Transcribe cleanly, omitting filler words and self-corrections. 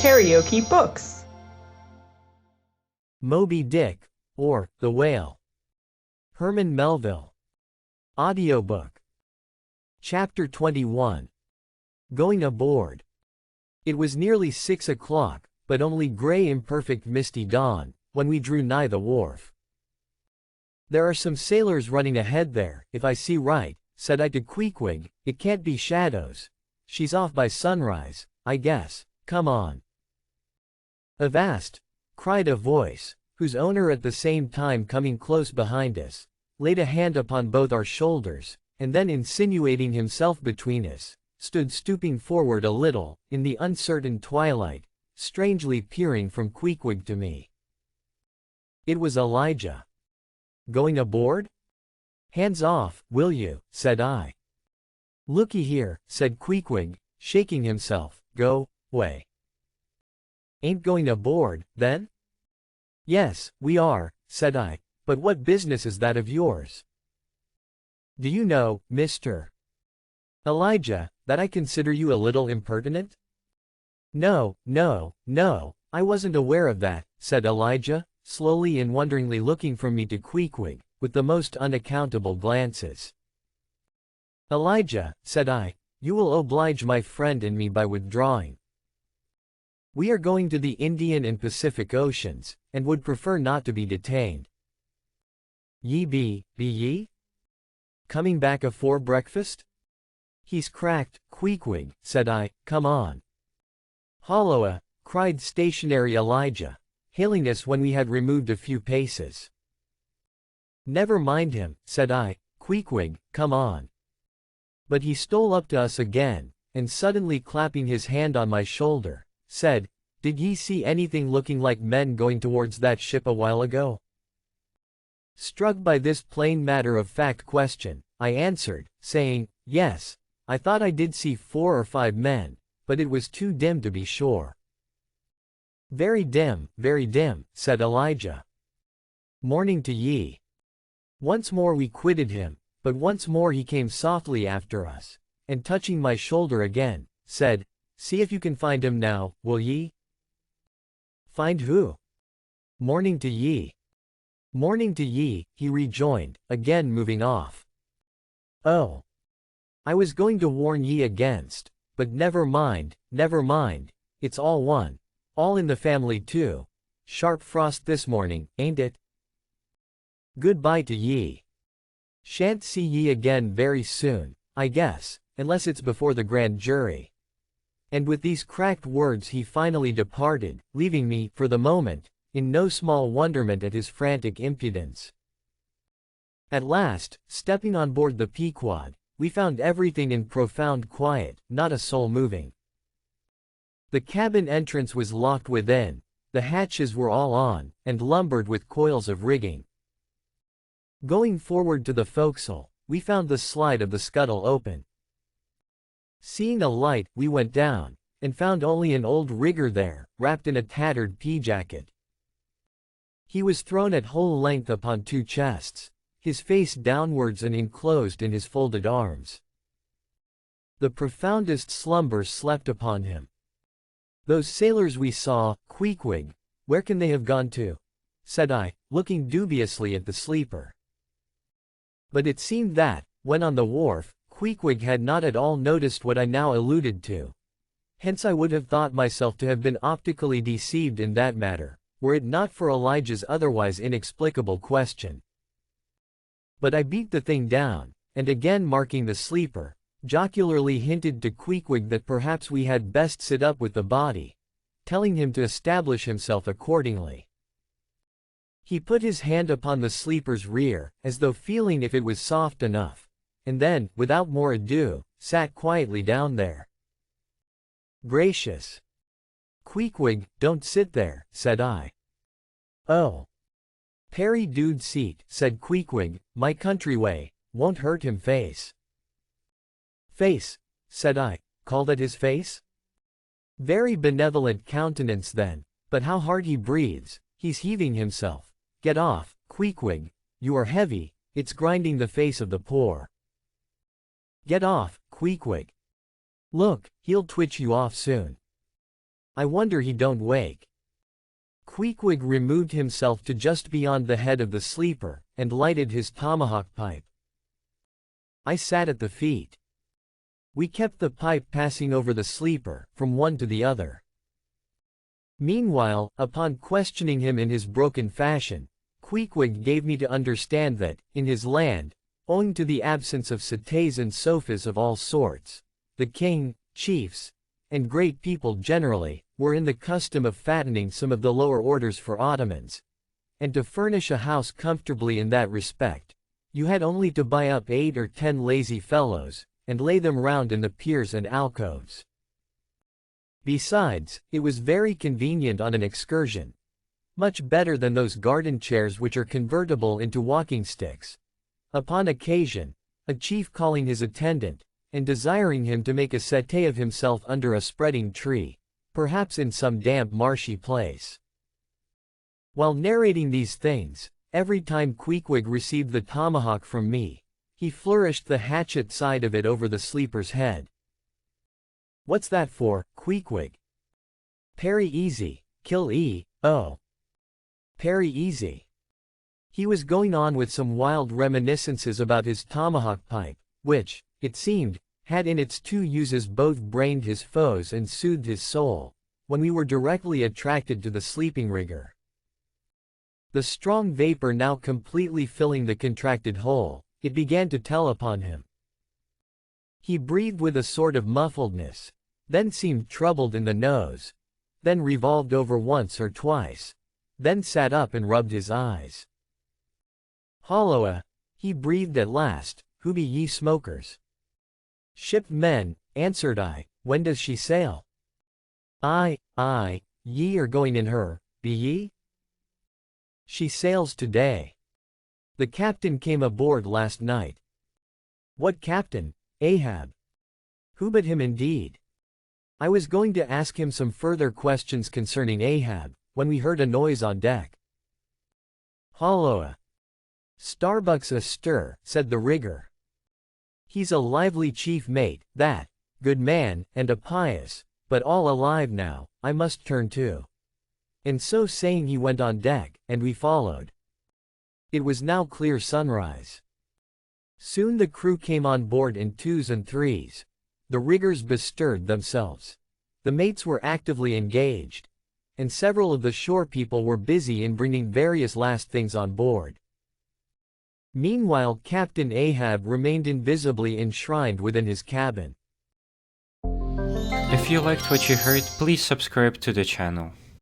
KaraokeBooks. Moby-Dick, or The Whale. Herman Melville. Audiobook. Chapter 21. Going aboard. It was nearly 6 o'clock, but only gray imperfect misty dawn, when we drew nigh the wharf. "There are some sailors running ahead there, if I see right," said I to Queequeg. "It can't be shadows. She's off by sunrise, I guess. Come on." "Avast!" cried a voice, whose owner at the same time coming close behind us, laid a hand upon both our shoulders, and then insinuating himself between us, stood stooping forward a little, in the uncertain twilight, strangely peering from Queequeg to me. It was Elijah. "Going aboard?" "Hands off, will you," said I. "Looky here," said Queequeg, shaking himself. "Go way." "Ain't going aboard, then?" "Yes, we are," said I, "but what business is that of yours?" "Do you know, Mr. Elijah, that I consider you a little impertinent?" "No, I wasn't aware of that," said Elijah, slowly and wonderingly looking from me to Queequeg, with the most unaccountable glances. "Elijah," said I, "you will oblige my friend and me by withdrawing. We are going to the Indian and Pacific Oceans, and would prefer not to be detained." "Ye be ye? Coming back afore breakfast?" "He's cracked, Queequeg," said I. "Come on." "Holloa!" cried stationary Elijah, hailing us when we had removed a few paces. "Never mind him," said I. "Queequeg, come on." But he stole up to us again, and suddenly clapping his hand on my shoulder, said, "Did ye see anything looking like men going towards that ship a while ago?" Struck by this plain matter-of-fact question, I answered, saying, "Yes, I thought I did see 4 or 5 men, but it was too dim to be sure." Very dim," said Elijah. "Morning to ye." Once more we quitted him, but once more he came softly after us, and touching my shoulder again, said, "See if you can find him now, will ye?" "Find who?" "Morning to ye." "Morning to ye," he rejoined, again moving off. "Oh. I was going to warn ye against, but never mind, it's all one. All in the family too. Sharp frost this morning, ain't it? Goodbye to ye. Shan't see ye again very soon, I guess, unless it's before the grand jury." And with these cracked words he finally departed, leaving me, for the moment, in no small wonderment at his frantic impudence. At last, stepping on board the Pequod, we found everything in profound quiet, not a soul moving. The cabin entrance was locked within, the hatches were all on, and lumbered with coils of rigging. Going forward to the forecastle, we found the slide of the scuttle open. Seeing a light, we went down, and found only an old rigger there, wrapped in a tattered pea-jacket. He was thrown at whole length upon 2 chests, his face downwards and enclosed in his folded arms. The profoundest slumber slept upon him. "Those sailors we saw, Queequeg, where can they have gone to?" said I, looking dubiously at the sleeper. But it seemed that, when on the wharf, Queequeg had not at all noticed what I now alluded to. Hence I would have thought myself to have been optically deceived in that matter, were it not for Elijah's otherwise inexplicable question. But I beat the thing down, and again marking the sleeper, jocularly hinted to Queequeg that perhaps we had best sit up with the body, telling him to establish himself accordingly. He put his hand upon the sleeper's rear, as though feeling if it was soft enough, and then, without more ado, sat quietly down there. "Gracious! Queequeg, don't sit there," said I. "Oh. Perry dude seat," said Queequeg, "my country way, won't hurt him face." "Face," said I, "call that his face? Very benevolent countenance then, but how hard he breathes, he's heaving himself. Get off, Queequeg, you are heavy, it's grinding the face of the poor. Get off, Queequeg. Look, he'll twitch you off soon." I wonder he don't wake." Queequeg removed himself to just beyond the head of the sleeper, and lighted his tomahawk pipe. I sat at the feet. We kept the pipe passing over the sleeper, from one to the other. Meanwhile, upon questioning him in his broken fashion, Queequeg gave me to understand that, in his land, owing to the absence of settees and sofas of all sorts, the king, chiefs, and great people generally, were in the custom of fattening some of the lower orders for ottomans. And to furnish a house comfortably in that respect, you had only to buy up 8 or 10 lazy fellows, and lay them round in the piers and alcoves. Besides, it was very convenient on an excursion. Much better than those garden chairs which are convertible into walking sticks. Upon occasion, a chief calling his attendant, and desiring him to make a settee of himself under a spreading tree, perhaps in some damp marshy place. While narrating these things, every time Queequeg received the tomahawk from me, he flourished the hatchet side of it over the sleeper's head. "What's that for, Queequeg?" "Parry easy, kill oh. Parry easy." He was going on with some wild reminiscences about his tomahawk pipe, which, it seemed, had in its 2 uses both brained his foes and soothed his soul, when we were directly attracted to the sleeping rigger. The strong vapor now completely filling the contracted hole, it began to tell upon him. He breathed with a sort of muffledness, then seemed troubled in the nose, then revolved over once or twice, then sat up and rubbed his eyes. "Holloa," he breathed at last, "who be ye smokers?" "Ship men," answered I. "When does she sail?" "Aye, ye are going in her, be ye?" "She sails today. The captain came aboard last night." "What captain? Ahab?" "Who but him indeed?" I was going to ask him some further questions concerning Ahab, when we heard a noise on deck. "Holloa. Starbuck's astir," said the rigger. "He's a lively chief mate, that, good man, and a pious, but all alive now, I must turn to." And so saying he went on deck, and we followed. It was now clear sunrise. Soon the crew came on board in 2s and 3s. The riggers bestirred themselves. The mates were actively engaged, and several of the shore people were busy in bringing various last things on board. Meanwhile Captain Ahab remained invisibly enshrined within his cabin. If you liked what you heard, please subscribe to the channel.